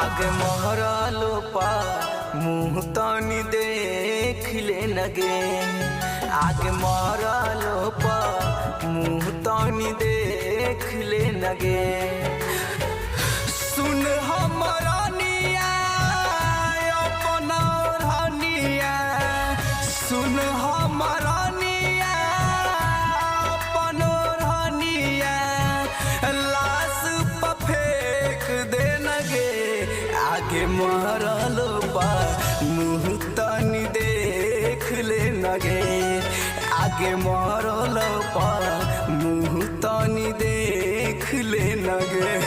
आगे महरालो पा मुँह तनी देख ले नगे। आगे महरालो पा मुँह तनी देख ले नगे। सुन हमारा निया अपना रानिया, सुन हमारा निया अपना रानिया, लाश पे फेंक दे नगे। आगे मरलो बा मुँह तनी देख ले नगे। आगे मरलो बा मुँह तनी देख ले नगे।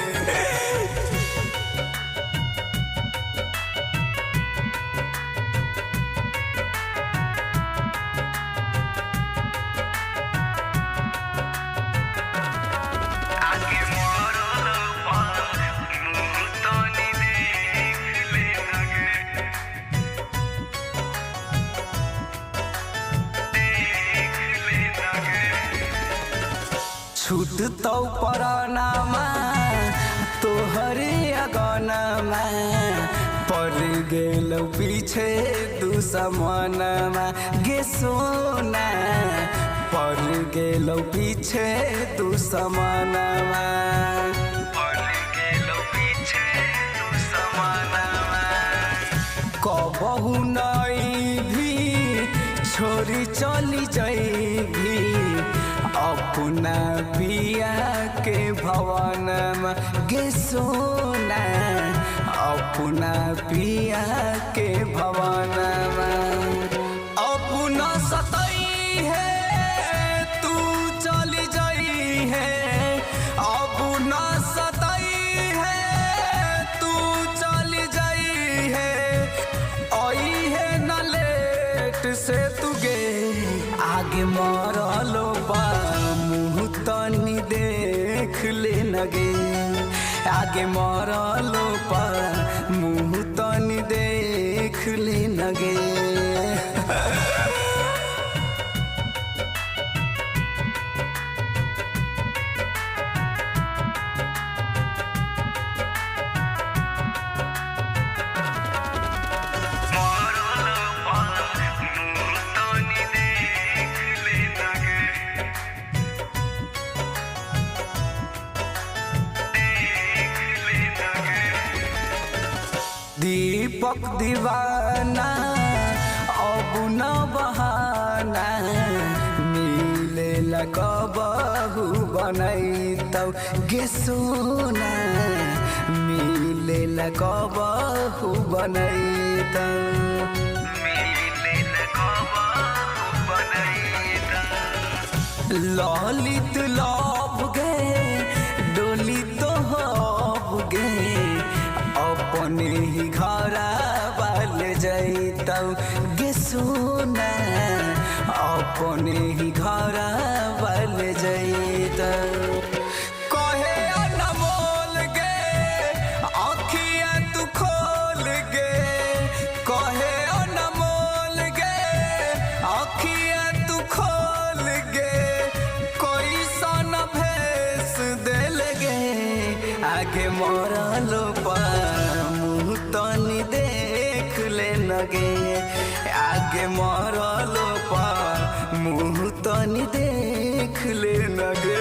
छूट तो परानामा तोहरे अगनमा, पड़ गेल पीछे दुश्मनमा गे सोना। पड़ गेल पीछे दुश्मनमा, पड़ गेल पीछे दुश्मनमा। कबहू नहीं भी छोरी चली जाइबी अपना पिया के भवन में गे सोना। अपना पिया के भवन में अपना सतई है तू चली जाई है। अपना सतई है तू चली जाई है। आई है न लेट से तू गे। आगे मरलो बा मुँह तनी देख ले नगे। आगे मरलो बा मुँह तनी देख ले नगे। दीपक दीवाना अब न बहाना, मिले लगबहू बनैतौ गे सोना। मिले लगबहू बनैतौ, मिले लगबहू बनैतौ। ललित लव गे डोली तो हब गे। अपने ही घर बाल जैतौ गे सोना। अपने ही घर बाल जैतौ। कहे अनमोल गे आँखियाँ तू खोल गे। कहे अनमोल गे आँखियाँ तू खोल गे। कोई सन भेस दिल गे। आगे मरलो पा मुँह तनी देख ले नगे। आगे मरलो पा मुँह तनी देख ले नगे।